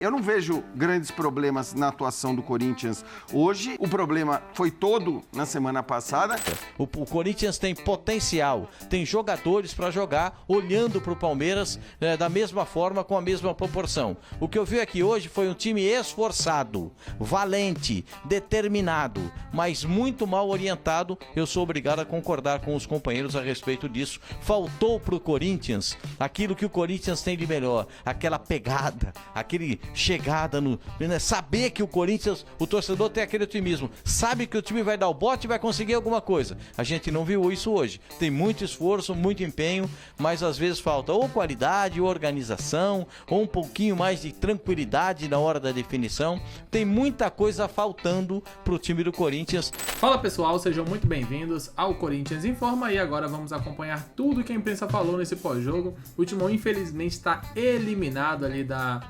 Eu não vejo grandes problemas na atuação do Corinthians hoje. O problema foi todo na semana passada. O Corinthians tem potencial, tem jogadores para jogar olhando para o Palmeiras da mesma forma, com a mesma proporção. O que eu vi aqui hoje foi um time esforçado, valente, determinado, mas muito mal orientado. Eu sou obrigado a concordar com os companheiros a respeito disso. Faltou para o Corinthians aquilo que o Corinthians tem de melhor, aquela pegada, aquele chegada no... Saber que o Corinthians, o torcedor tem aquele otimismo, sabe que o time vai dar o bote e vai conseguir alguma coisa. A gente não viu isso hoje. Tem muito esforço, muito empenho, mas às vezes falta ou qualidade, ou organização, ou um pouquinho mais de tranquilidade na hora da definição. Tem muita coisa faltando pro time do Corinthians. Fala pessoal, sejam muito bem-vindos ao Corinthians Informa e agora vamos acompanhar tudo que a imprensa falou nesse pós-jogo. O Timão infelizmente está eliminado ali da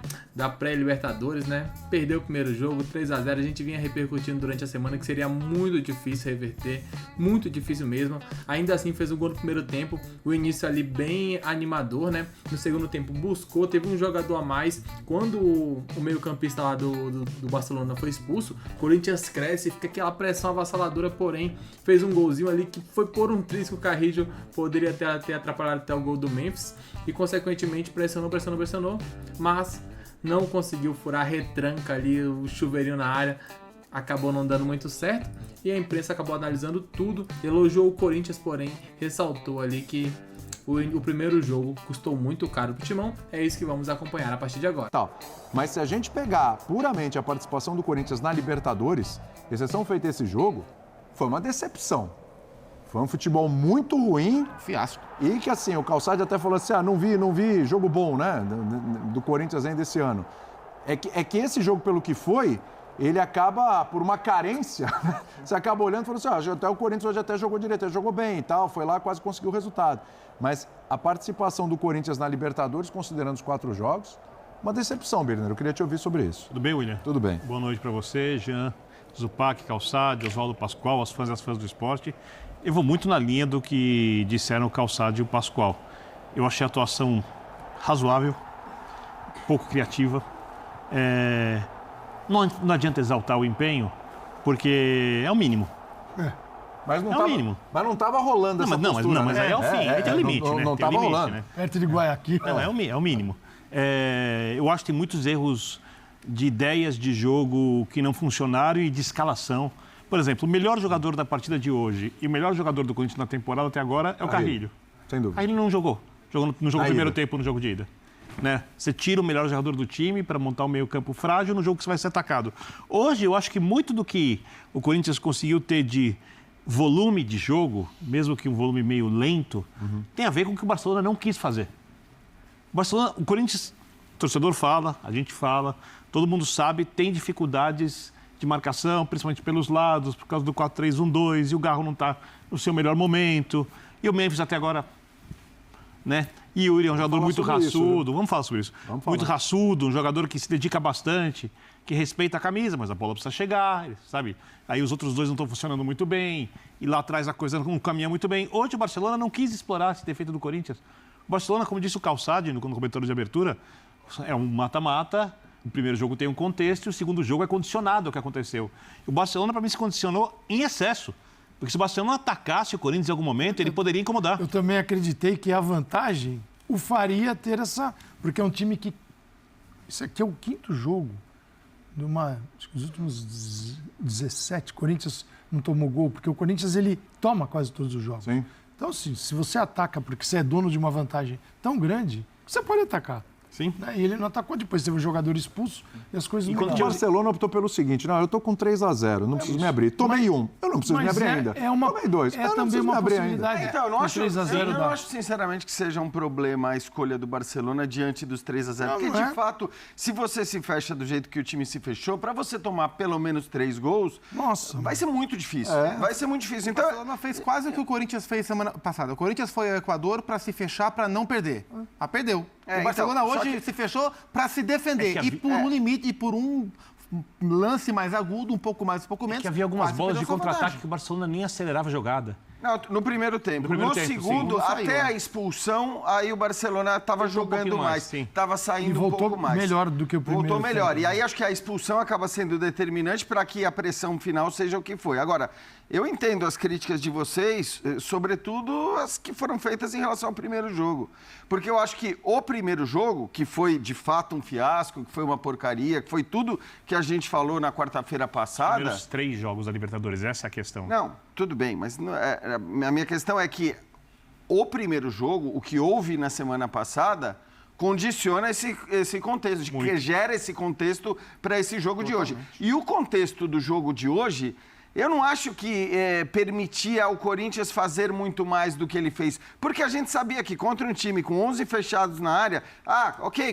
pré-Libertadores, né? Perdeu o primeiro jogo, 3-0. A gente vinha repercutindo durante a semana que seria muito difícil reverter, muito difícil mesmo. Ainda assim fez um gol no primeiro tempo, o início ali bem animador, né? No segundo tempo buscou, teve um jogador a mais. Quando o meio-campista lá do Barcelona foi expulso, o Corinthians cresce, fica aquela pressão avassaladora, porém fez um golzinho ali que foi por um triz que o Carrillo poderia ter atrapalhado até o gol do Memphis e consequentemente pressionou, mas não conseguiu furar a retranca ali, o chuveirinho na área, acabou não dando muito certo e a imprensa acabou analisando tudo, elogiou o Corinthians, porém ressaltou ali que o primeiro jogo custou muito caro pro Timão. É isso que vamos acompanhar a partir de agora. Tá. Mas se a gente pegar puramente a participação do Corinthians na Libertadores, exceção feita esse jogo, foi uma decepção. Foi um futebol muito ruim. Fiasco. E que assim, o Calçade até falou assim, não vi jogo bom, né, do Corinthians ainda esse ano. É que esse jogo, pelo que foi, ele acaba, por uma carência, você acaba olhando e falando assim, até o Corinthians hoje até jogou direito, ele jogou bem e tal, foi lá, quase conseguiu o resultado. Mas a participação do Corinthians na Libertadores, considerando os 4 jogos, uma decepção, Birner. Eu queria te ouvir sobre isso. Tudo bem, William? Tudo bem. Boa noite para você, Jean, Zupac, Calçade, Oswaldo Pascoal, as fãs e as fãs do esporte. Eu vou muito na linha do que disseram o Calçade e o Pascoal. Eu achei a atuação razoável, pouco criativa. Não adianta exaltar o empenho, porque é o mínimo. Mas não é o mínimo. Mas não estava rolando essa postura. Mas aí é o fim, tem limite, né? Não estava rolando. Né? Perto de Guayaquil. Não, é o mínimo. Eu acho que tem muitos erros de ideias de jogo que não funcionaram e de escalação. Por exemplo, o melhor jogador da partida de hoje e o melhor jogador do Corinthians na temporada até agora é o Carrillo. Sem dúvida. Aí ele não jogou. Jogou no jogo do primeiro tempo, no jogo de ida. Né? Você tira o melhor jogador do time para montar um meio-campo frágil no jogo que você vai ser atacado. Hoje, eu acho que muito do que o Corinthians conseguiu ter de volume de jogo, mesmo que um volume meio lento, tem a ver com o que o Barcelona não quis fazer. O Corinthians, o torcedor fala, a gente fala, todo mundo sabe, tem dificuldades de marcação, principalmente pelos lados, por causa do 4-3-1-2, e o Garro não está no seu melhor momento, e o Memphis até agora, né? E o Yuri é um jogador muito raçudo, vamos falar sobre isso. Muito raçudo, um jogador que se dedica bastante, que respeita a camisa, mas a bola precisa chegar, sabe? Aí os outros dois não estão funcionando muito bem, e lá atrás a coisa não caminha muito bem. Hoje o Barcelona não quis explorar esse defeito do Corinthians. O Barcelona, como disse o Calçade no comentário de abertura, é um mata-mata. O primeiro jogo tem um contexto e o segundo jogo é condicionado ao que aconteceu. O Barcelona, para mim, se condicionou em excesso. Porque se o Barcelona atacasse o Corinthians em algum momento, ele poderia incomodar. Eu também acreditei que a vantagem o faria ter essa... Porque é um time que... Isso aqui é o 5º jogo. Acho que os últimos 17, o Corinthians não tomou gol. Porque o Corinthians, ele toma quase todos os jogos. Sim. Então, assim, se você ataca porque você é dono de uma vantagem tão grande, você pode atacar. Sim. E ele não atacou, depois teve um jogador expulso e as coisas não O Barcelona optou pelo seguinte, eu estou com 3-0, não preciso me abrir. Tomei um, eu não preciso me abrir ainda. Tomei 2, eu não preciso me abrir ainda. Então, eu não acho sinceramente que seja um problema a escolha do Barcelona diante dos 3-0. Porque, de fato, se você se fecha do jeito que o time se fechou, para você tomar pelo menos 3 gols, vai ser muito difícil. Vai ser muito difícil. Então, o Barcelona fez quase o que o Corinthians fez semana passada. O Corinthians foi ao Equador para se fechar, para não perder. Perdeu. O Barcelona hoje se fechou para se defender. E por um limite, e por um lance mais agudo, um pouco mais, um pouco menos. Que havia algumas bolas de contra-ataque que o Barcelona nem acelerava a jogada. Não, no primeiro tempo. No segundo, até a expulsão, aí o Barcelona estava jogando mais. Estava saindo um pouco mais. Melhor do que o primeiro. Voltou melhor. E aí acho que a expulsão acaba sendo determinante para que a pressão final seja o que foi. Agora, eu entendo as críticas de vocês, sobretudo as que foram feitas em relação ao primeiro jogo. Porque eu acho que o primeiro jogo, que foi de fato um fiasco, que foi uma porcaria, que foi tudo que a gente falou na quarta-feira passada... Os primeiros 3 jogos da Libertadores, essa é a questão. Não, tudo bem, mas a minha questão é que o primeiro jogo, o que houve na semana passada, condiciona esse contexto, que gera esse contexto para esse jogo de hoje. E o contexto do jogo de hoje... Eu não acho que permitia ao Corinthians fazer muito mais do que ele fez. Porque a gente sabia que contra um time com 11 fechados na área,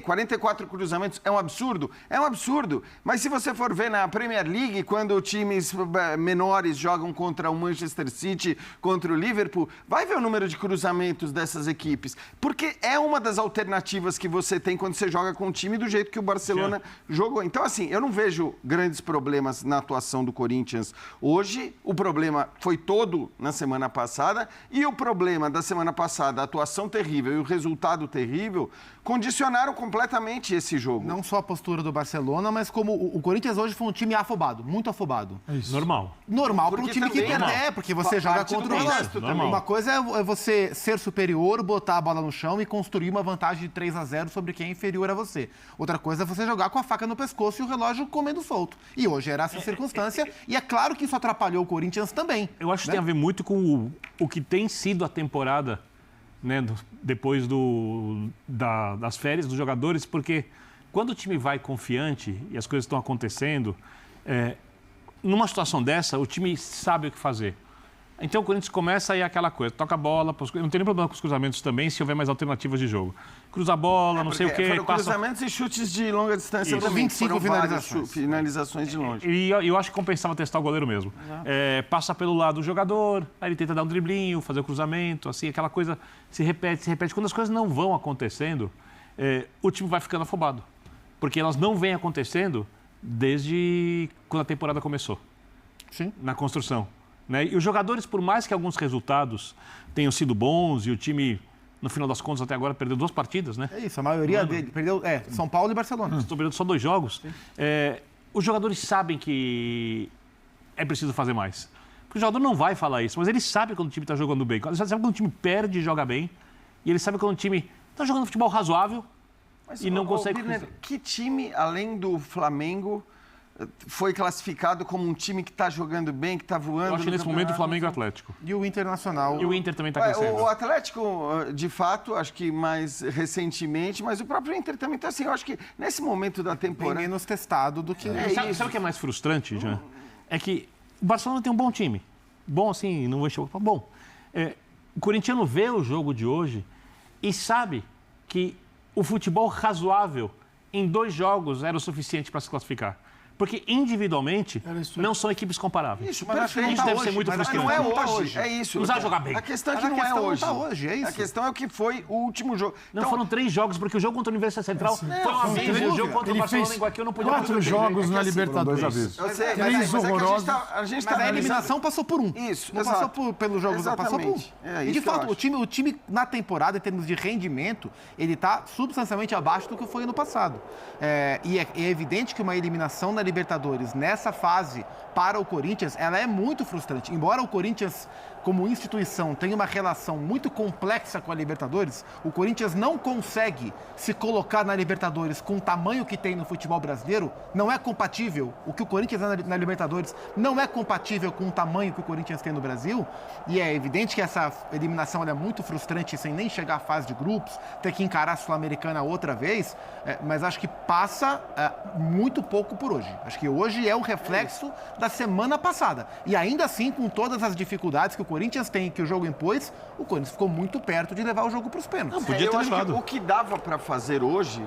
44 cruzamentos é um absurdo? É um absurdo. Mas se você for ver na Premier League, quando times menores jogam contra o Manchester City, contra o Liverpool, vai ver o número de cruzamentos dessas equipes. Porque é uma das alternativas que você tem quando você joga com um time do jeito que o Barcelona jogou. Então, assim, eu não vejo grandes problemas na atuação do Corinthians hoje. O problema foi todo na semana passada e o problema da semana passada, a atuação terrível e o resultado terrível, condicionaram completamente esse jogo. Não só a postura do Barcelona, mas como o Corinthians hoje foi um time afobado, muito afobado. É isso. Normal para um time que perder, porque você joga contra o resto. Uma coisa é você ser superior, botar a bola no chão e construir uma vantagem de 3-0 sobre quem é inferior a você. Outra coisa é você jogar com a faca no pescoço e o relógio comendo solto. E hoje era essa circunstância e é claro que isso atrapalhou o Corinthians também. Eu acho que tem a ver muito com o que tem sido a temporada, né, depois das férias dos jogadores, porque quando o time vai confiante e as coisas estão acontecendo, numa situação dessa, o time sabe o que fazer. Então o Corinthians começa aí aquela coisa, toca a bola, não tem nem problema com os cruzamentos também, se houver mais alternativas de jogo. Cruza a bola, não sei o quê. Foram cruzamentos e chutes de longa distância também. 25 finalizações de longe. E eu acho que compensava testar o goleiro mesmo. Passa pelo lado do jogador, aí ele tenta dar um driblinho, fazer o cruzamento, assim, aquela coisa se repete. Quando as coisas não vão acontecendo, o time vai ficando afobado. Porque elas não vêm acontecendo desde quando a temporada começou. Sim. Na construção. Né? E os jogadores, por mais que alguns resultados tenham sido bons e o time, no final das contas, até agora perdeu 2 partidas, né? É isso, a maioria dele perdeu São Paulo e Barcelona. Estou perdendo só 2 jogos. Os jogadores sabem que é preciso fazer mais. Porque o jogador não vai falar isso, mas ele sabe quando o time está jogando bem. Ele sabe quando o time perde e joga bem. E ele sabe quando o time está jogando futebol razoável e não consegue... Birner, que time, além do Flamengo, foi classificado como um time que está jogando bem, que está voando? Eu acho que nesse momento o Flamengo e o Atlético. E o Internacional. E o Inter também está crescendo. O Atlético, de fato, acho que mais recentemente, mas o próprio Inter também está assim. Eu acho que nesse momento da temporada... Bem menos testado do que... Sabe o que é mais frustrante, Jean? É que o Barcelona tem um bom time. Bom assim, não vou encher o papo. Bom. O corintiano vê o jogo de hoje e sabe que o futebol razoável em 2 jogos era o suficiente para se classificar. Porque individualmente não são equipes comparáveis. Isso, mas isso deve ser muito frustrante. Não é hoje, é isso. Não sabe jogar bem. A questão é que não é hoje. Não tá hoje, é isso. A questão é o que foi o último jogo. Não, foram 3 jogos, porque o jogo contra a Universidade Central foi um aviso. O jogo contra o Barcelona em Guayaquil não podia... 4 jogos na Libertadores. 3 horrorosos. Mas a eliminação passou por 1. Isso, não passou pelos jogos, passou por 1. E de fato, o time na temporada, em termos de rendimento, ele está substancialmente abaixo do que foi ano passado. E é evidente que uma eliminação na Libertadores nessa fase para o Corinthians, ela é muito frustrante. Embora o Corinthians, como instituição, tenha uma relação muito complexa com a Libertadores, o Corinthians não consegue se colocar na Libertadores com o tamanho que tem no futebol brasileiro, não é compatível. O que o Corinthians é na Libertadores não é compatível com o tamanho que o Corinthians tem no Brasil, e é evidente que essa eliminação é muito frustrante sem nem chegar à fase de grupos, ter que encarar a Sul-Americana outra vez, mas acho que passa muito pouco por hoje. Acho que hoje é o reflexo da semana passada. E ainda assim, com todas as dificuldades que o Corinthians tem, que o jogo impôs, o Corinthians ficou muito perto de levar o jogo para os pênaltis. Podia ter levado. O que dava para fazer hoje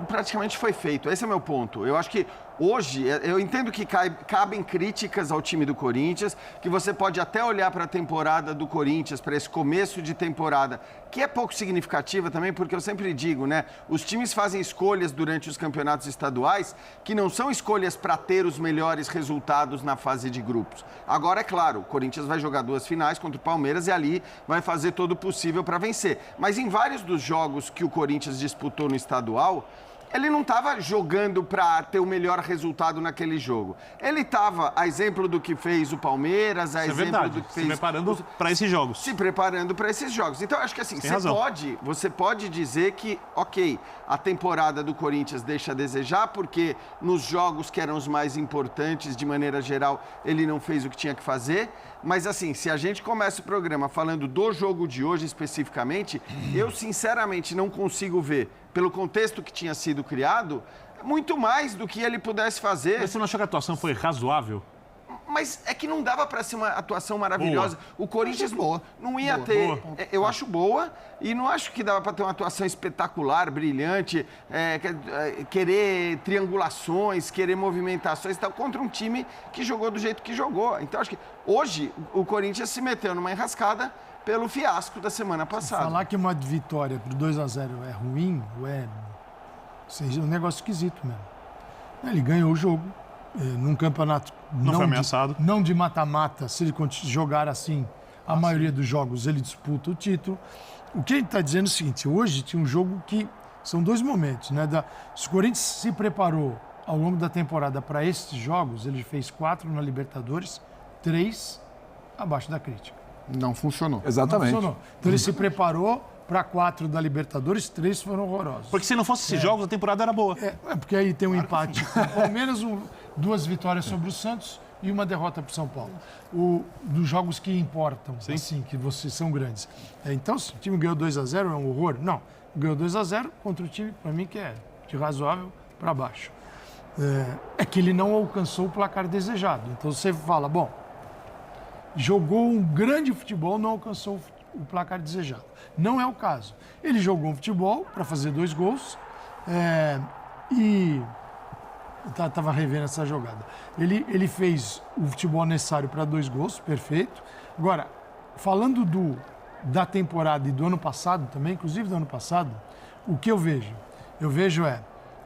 praticamente foi feito. Esse é o meu ponto. Eu acho que hoje, eu entendo que cabem críticas ao time do Corinthians, que você pode até olhar para a temporada do Corinthians, para esse começo de temporada, que é pouco significativa também, porque eu sempre digo, né? Os times fazem escolhas durante os campeonatos estaduais que não são escolhas para ter os melhores resultados na fase de grupos. Agora, é claro, o Corinthians vai jogar 2 finais contra o Palmeiras e ali vai fazer todo o possível para vencer. Mas em vários dos jogos que o Corinthians disputou no estadual, ele não estava jogando para ter o melhor resultado naquele jogo. Ele estava, a exemplo do que fez o Palmeiras, a exemplo do que fez... Se preparando para esses jogos. Se preparando para esses jogos. Então, acho que assim, você pode dizer que, ok, a temporada do Corinthians deixa a desejar, porque nos jogos que eram os mais importantes, de maneira geral, ele não fez o que tinha que fazer. Mas, assim, se a gente começa o programa falando do jogo de hoje especificamente, eu, sinceramente, não consigo ver, pelo contexto que tinha sido criado, muito mais do que ele pudesse fazer. Mas você não achou que a atuação foi razoável? Mas é que não dava para ser uma atuação maravilhosa. Boa. O Corinthians não ia ter... Eu acho boa e não acho que dava para ter uma atuação espetacular, brilhante, querer triangulações, querer movimentações e tal, contra um time que jogou do jeito que jogou. Então, acho que hoje o Corinthians se meteu numa enrascada pelo fiasco da semana passada. Falar que uma vitória por 2-0 é ruim, seja um negócio esquisito mesmo. Ele ganhou o jogo num campeonato não foi ameaçado. Não de mata-mata. Se ele jogar assim, a maioria dos jogos ele disputa o título. O que ele está dizendo é o seguinte: hoje tinha um jogo que são 2 momentos, né? Se o Corinthians se preparou ao longo da temporada para esses jogos, ele fez 4 na Libertadores, 3 abaixo da crítica. Não funcionou. Exatamente. Não funcionou. Então ele se preparou para 4 da Libertadores, 3 foram horrorosos. Porque se não fosse esses jogos, a temporada era boa. Porque aí tem um empate com o Palmeiras, 2 vitórias sobre o Santos e uma derrota para o São Paulo. Dos jogos que importam, assim, que vocês são grandes. Então, se o time ganhou 2-0, é um horror? Não. Ganhou 2-0 contra o time, para mim, que é de razoável para baixo. É que ele não alcançou o placar desejado. Então, você fala, bom, jogou um grande futebol, não alcançou o placar desejado. Não é o caso. Ele jogou um futebol para fazer 2 gols e... Estava revendo essa jogada. Ele fez o futebol necessário para 2 gols, perfeito. Agora, falando da temporada e do ano passado também, inclusive do ano passado, o que eu vejo? Eu vejo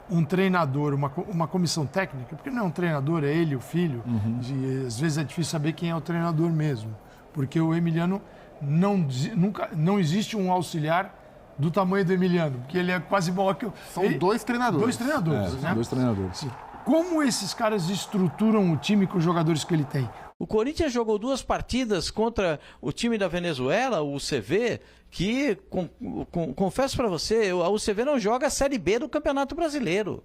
um treinador, uma comissão técnica, porque não é um treinador, é ele, o filho. E, às vezes é difícil saber quem é o treinador mesmo, porque o Emiliano não existe um auxiliar do tamanho do Emiliano, porque ele é quase maior que eu. São 2 treinadores. 2 treinadores, né? 2 treinadores. Como esses caras estruturam o time com os jogadores que ele tem? O Corinthians jogou 2 partidas contra o time da Venezuela, o UCV, que, confesso para você, a UCV não joga a Série B do Campeonato Brasileiro.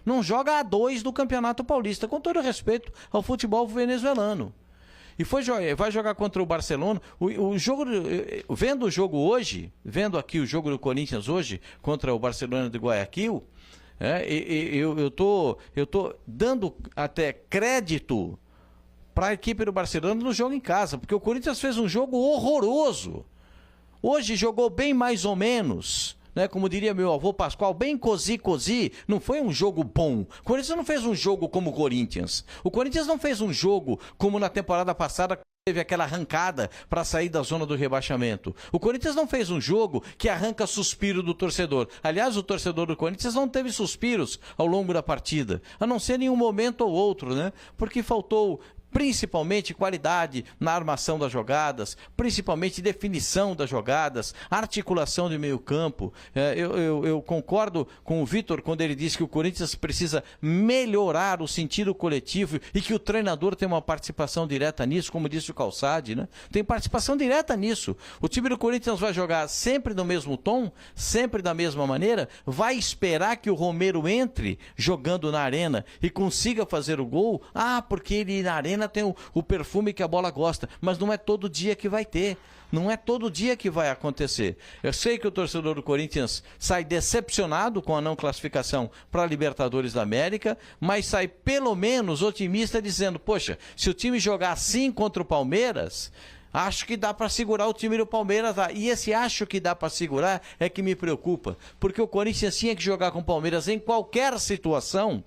Não joga a A2 do Campeonato Paulista, com todo respeito ao futebol venezuelano. E vai jogar contra o Barcelona. O jogo, vendo o jogo hoje, vendo aqui o jogo do Corinthians hoje contra o Barcelona de Guayaquil, eu tô dando até crédito para a equipe do Barcelona no jogo em casa, porque o Corinthians fez um jogo horroroso. Hoje jogou bem mais ou menos, né? Como diria meu avô Pascoal, bem cozi, não foi um jogo bom. O Corinthians não fez um jogo como o Corinthians. O Corinthians não fez um jogo como na temporada passada, teve aquela arrancada para sair da zona do rebaixamento. O Corinthians não fez um jogo que arranca suspiro do torcedor. Aliás, o torcedor do Corinthians não teve suspiros ao longo da partida, a não ser em um momento ou outro, né? Porque faltou principalmente qualidade na armação das jogadas, principalmente definição das jogadas, articulação de meio campo. Eu concordo com o Vitor quando ele diz que o Corinthians precisa melhorar o sentido coletivo e que o treinador tem uma participação direta nisso, como disse o Calçade, né? Tem participação direta nisso. O time do Corinthians vai jogar sempre no mesmo tom, sempre da mesma maneira, vai esperar que o Romero entre jogando na arena e consiga fazer o gol, porque ele na arena tem o perfume que a bola gosta, mas não é todo dia que vai ter, não é todo dia que vai acontecer. Eu sei que o torcedor do Corinthians sai decepcionado com a não classificação para a Libertadores da América, mas sai pelo menos otimista dizendo, poxa, se o time jogar assim contra o Palmeiras, acho que dá para segurar o time do Palmeiras lá. E esse acho que dá para segurar é que me preocupa, porque o Corinthians tinha que jogar com o Palmeiras em qualquer situação,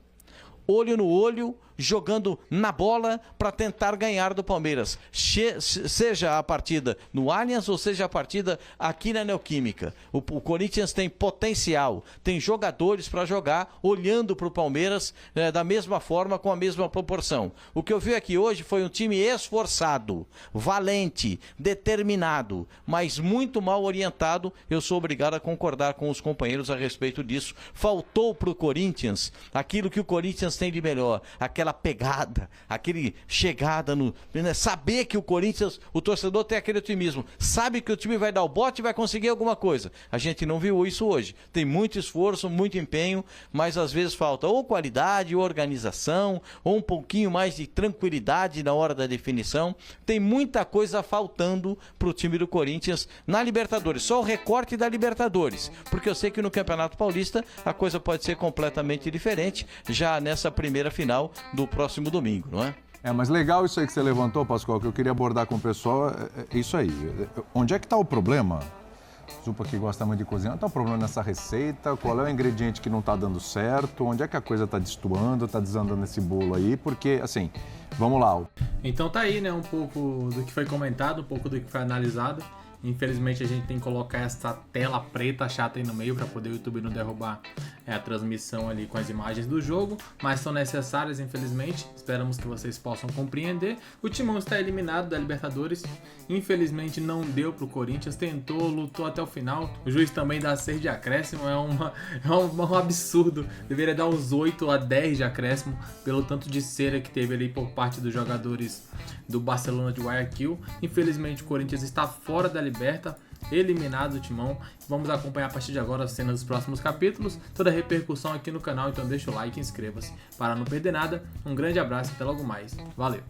olho no olho, jogando na bola para tentar ganhar do Palmeiras. Seja a partida no Allianz ou seja a partida aqui na Neoquímica. O Corinthians tem potencial, tem jogadores para jogar olhando para o Palmeiras da mesma forma, com a mesma proporção. O que eu vi aqui hoje foi um time esforçado, valente, determinado, mas muito mal orientado. Eu sou obrigado a concordar com os companheiros a respeito disso. Faltou para o Corinthians aquilo que o Corinthians tem de melhor, aquela pegada, aquele chegada no... Saber que o Corinthians, o torcedor tem aquele otimismo, sabe que o time vai dar o bote e vai conseguir alguma coisa. A gente não viu isso hoje. Tem muito esforço, muito empenho, mas às vezes falta ou qualidade, ou organização, ou um pouquinho mais de tranquilidade na hora da definição. Tem muita coisa faltando para o time do Corinthians na Libertadores. Só o recorte da Libertadores, porque eu sei que no Campeonato Paulista a coisa pode ser completamente diferente já nessa primeira final do próximo domingo, não é? Mas legal isso aí que você levantou, Pascoal, que eu queria abordar com o pessoal, é isso aí. Onde é que está o problema? Zupa que gosta muito de cozinhar, está o problema nessa receita? Qual é o ingrediente que não está dando certo? Onde é que a coisa está destoando, está desandando esse bolo aí? Porque, assim, vamos lá. Então tá aí, né, um pouco do que foi comentado, um pouco do que foi analisado. Infelizmente a gente tem que colocar essa tela preta chata aí no meio para poder o YouTube não derrubar a transmissão ali com as imagens do jogo, mas são necessárias, infelizmente. Esperamos que vocês possam compreender. O Timão está eliminado da Libertadores, infelizmente não deu pro Corinthians, tentou, lutou até o final. O juiz também dá 6 de acréscimo, é um absurdo. Deveria dar uns 8 a 10 de acréscimo pelo tanto de cera que teve ali por parte dos jogadores do Barcelona de Guayaquil. Infelizmente o Corinthians está fora da Liberta, eliminado do Timão. Vamos acompanhar a partir de agora as cenas dos próximos capítulos, toda a repercussão aqui no canal, então deixa o like e inscreva-se para não perder nada. Um grande abraço e até logo mais. Valeu!